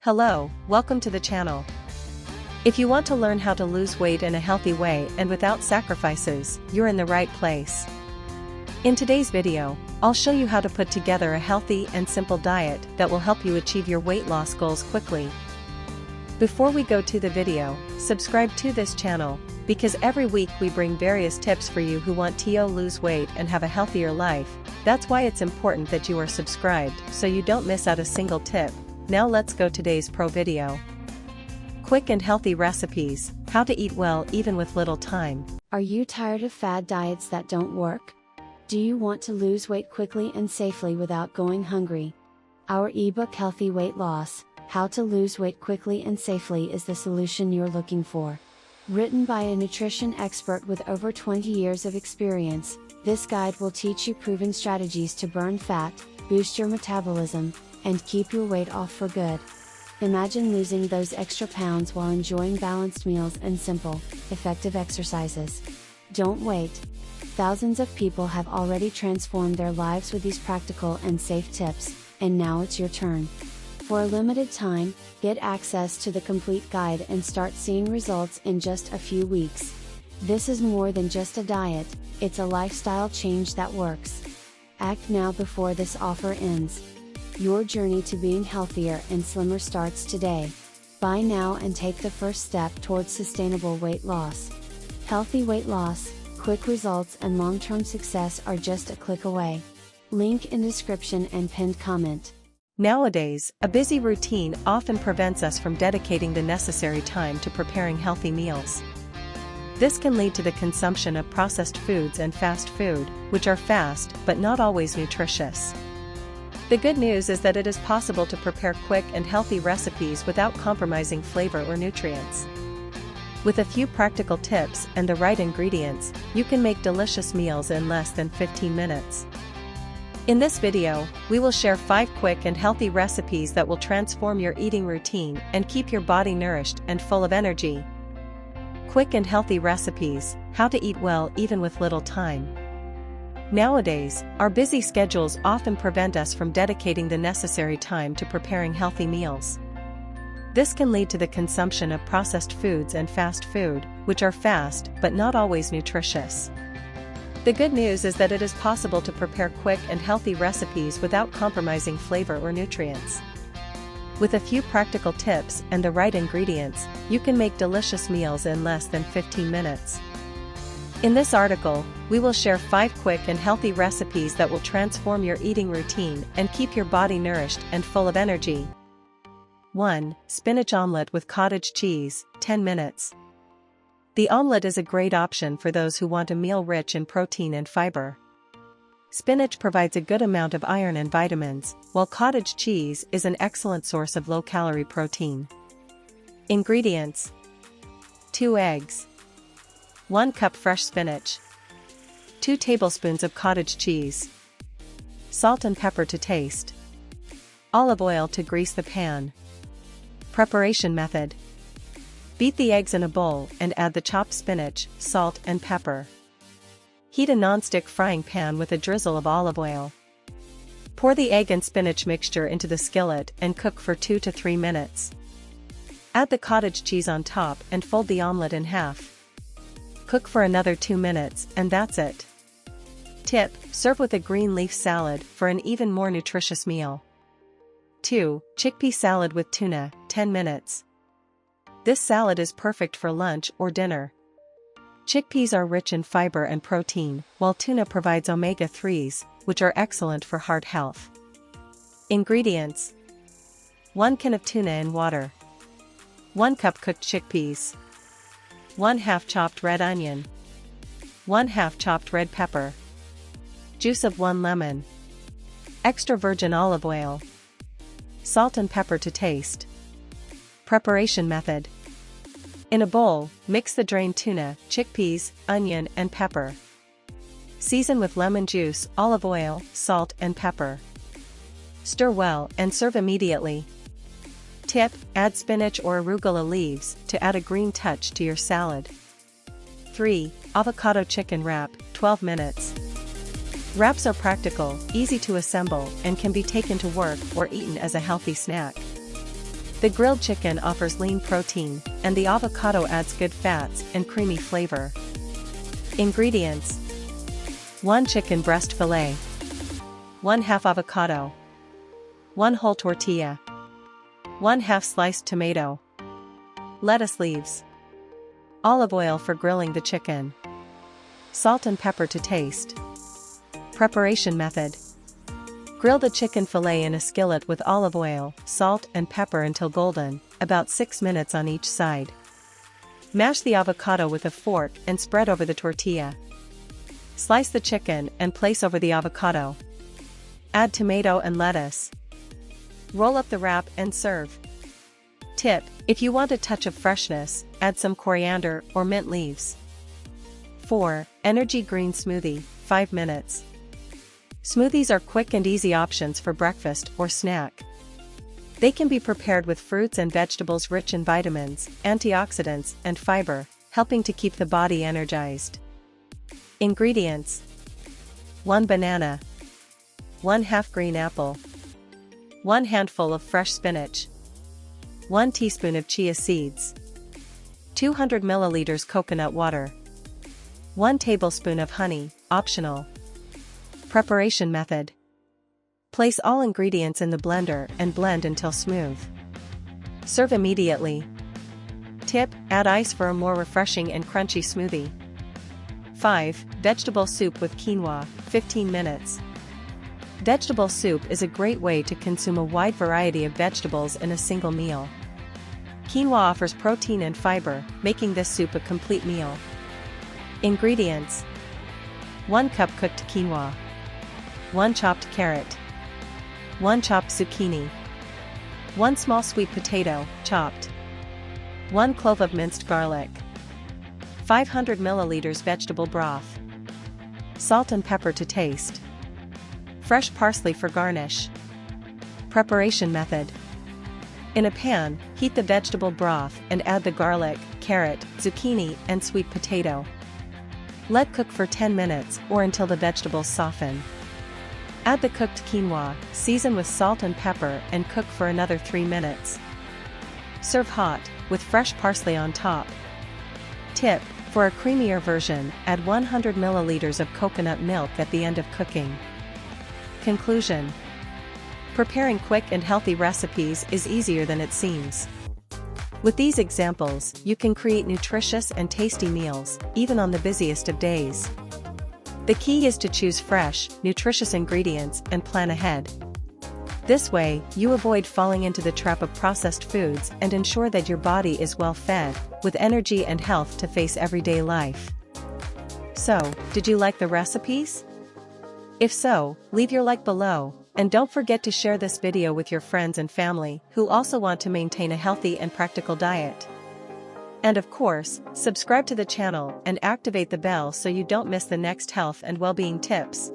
Hello, welcome to the channel. If you want to learn how to lose weight in a healthy way and without sacrifices, you're in the right place. In today's video, I'll show you how to put together a healthy and simple diet that will help you achieve your weight loss goals quickly. Before we go to the video, subscribe to this channel, because every week we bring various tips for you who want to lose weight and have a healthier life. That's why it's important that you are subscribed so you don't miss out a single tip. Now let's go to today's pro video. Quick and healthy recipes, how to eat well even with little time. Are you tired of fad diets that don't work? Do you want to lose weight quickly and safely without going hungry? Our ebook Healthy Weight Loss, How to Lose Weight Quickly and Safely is the solution you're looking for. Written by a nutrition expert with over 20 years of experience, this guide will teach you proven strategies to burn fat, boost your metabolism, and keep your weight off for good. Imagine losing those extra pounds while enjoying balanced meals and simple, effective exercises. Don't wait. Thousands of people have already transformed their lives with these practical and safe tips, and now it's your turn. For a limited time, get access to the complete guide and start seeing results in just a few weeks. This is more than just a diet, it's a lifestyle change that works. Act now before this offer ends. Your journey to being healthier and slimmer starts today. Buy now and take the first step towards sustainable weight loss. Healthy weight loss, quick results and long-term success are just a click away. Link in description and pinned comment. Nowadays, a busy routine often prevents us from dedicating the necessary time to preparing healthy meals. This can lead to the consumption of processed foods and fast food, which are fast but not always nutritious. The good news is that it is possible to prepare quick and healthy recipes without compromising flavor or nutrients. With a few practical tips and the right ingredients, you can make delicious meals in less than 15 minutes. In this video, we will share 5 quick and healthy recipes that will transform your eating routine and keep your body nourished and full of energy. Quick and healthy recipes, how to eat well even with little time. Nowadays, our busy schedules often prevent us from dedicating the necessary time to preparing healthy meals. This can lead to the consumption of processed foods and fast food, which are fast but not always nutritious. The good news is that it is possible to prepare quick and healthy recipes without compromising flavor or nutrients. With a few practical tips and the right ingredients, you can make delicious meals in less than 15 minutes. In this article, we will share 5 quick and healthy recipes that will transform your eating routine and keep your body nourished and full of energy. 1. Spinach omelette with cottage cheese, 10 minutes. The omelette is a great option for those who want a meal rich in protein and fiber. Spinach provides a good amount of iron and vitamins, while cottage cheese is an excellent source of low-calorie protein. Ingredients: 2 eggs, 1 cup fresh spinach, 2 tablespoons of cottage cheese, salt and pepper to taste, olive oil to grease the pan. Preparation method: beat the eggs in a bowl and add the chopped spinach, salt and pepper. Heat a non-stick frying pan with a drizzle of olive oil. Pour the egg and spinach mixture into the skillet and cook for 2 to 3 minutes. Add the cottage cheese on top and fold the omelette in half. Cook for another 2 minutes and that's it. Tip: serve with a green leaf salad for an even more nutritious meal. 2. Chickpea salad with tuna, 10 minutes. This salad is perfect for lunch or dinner. Chickpeas are rich in fiber and protein, while tuna provides omega-3s, which are excellent for heart health. Ingredients: 1 can of tuna in water, 1 cup cooked chickpeas, 1/2 chopped red onion, 1/2 chopped red pepper, juice of 1 lemon, extra virgin olive oil, salt and pepper to taste. Preparation method: in a bowl, mix the drained tuna, chickpeas, onion and pepper. Season with lemon juice, olive oil, salt and pepper. Stir well and serve immediately. Tip: add spinach or arugula leaves to add a green touch to your salad. 3. Avocado chicken wrap, 12 minutes. Wraps are practical, easy to assemble, and can be taken to work or eaten as a healthy snack. The grilled chicken offers lean protein, and the avocado adds good fats and creamy flavor. Ingredients: 1 chicken breast fillet, 1/2 avocado, 1 whole tortilla, 1/2 sliced tomato, lettuce leaves, olive oil for grilling the chicken, salt and pepper to taste. Preparation method: grill the chicken fillet in a skillet with olive oil, salt and pepper until golden, about 6 minutes on each side. Mash the avocado with a fork and spread over the tortilla. Slice the chicken and place over the avocado. Add tomato and lettuce. Roll up the wrap and serve. Tip: if you want a touch of freshness, add some coriander or mint leaves. 4. Energy green smoothie, 5 minutes. Smoothies are quick and easy options for breakfast or snack. They can be prepared with fruits and vegetables rich in vitamins, antioxidants, and fiber, helping to keep the body energized. Ingredients: 1 banana, 1/2 green apple, 1 handful of fresh spinach, 1 teaspoon of chia seeds, 200 milliliters coconut water, 1 tablespoon of honey, optional. Preparation method: place all ingredients in the blender and blend until smooth. Serve immediately. Tip: add ice for a more refreshing and crunchy smoothie. 5. Vegetable soup with quinoa, 15 minutes. Vegetable soup is a great way to consume a wide variety of vegetables in a single meal. Quinoa offers protein and fiber, making this soup a complete meal. Ingredients: 1 cup cooked quinoa, 1 chopped carrot, 1 chopped zucchini, 1 small sweet potato, chopped, 1 clove of minced garlic, 500 milliliters vegetable broth, salt and pepper to taste, fresh parsley for garnish. Preparation method: in a pan, heat the vegetable broth and add the garlic, carrot, zucchini, and sweet potato. Let cook for 10 minutes or until the vegetables soften. Add the cooked quinoa, season with salt and pepper and cook for another 3 minutes. Serve hot, with fresh parsley on top. Tip: for a creamier version, add 100 milliliters of coconut milk at the end of cooking. Conclusion: preparing quick and healthy recipes is easier than it seems. With these examples, you can create nutritious and tasty meals, even on the busiest of days. The key is to choose fresh, nutritious ingredients and plan ahead. This way, you avoid falling into the trap of processed foods and ensure that your body is well fed, with energy and health to face everyday life. So, did you like the recipes? If so, leave your like below, and don't forget to share this video with your friends and family who also want to maintain a healthy and practical diet. And of course, subscribe to the channel and activate the bell so you don't miss the next health and well-being tips.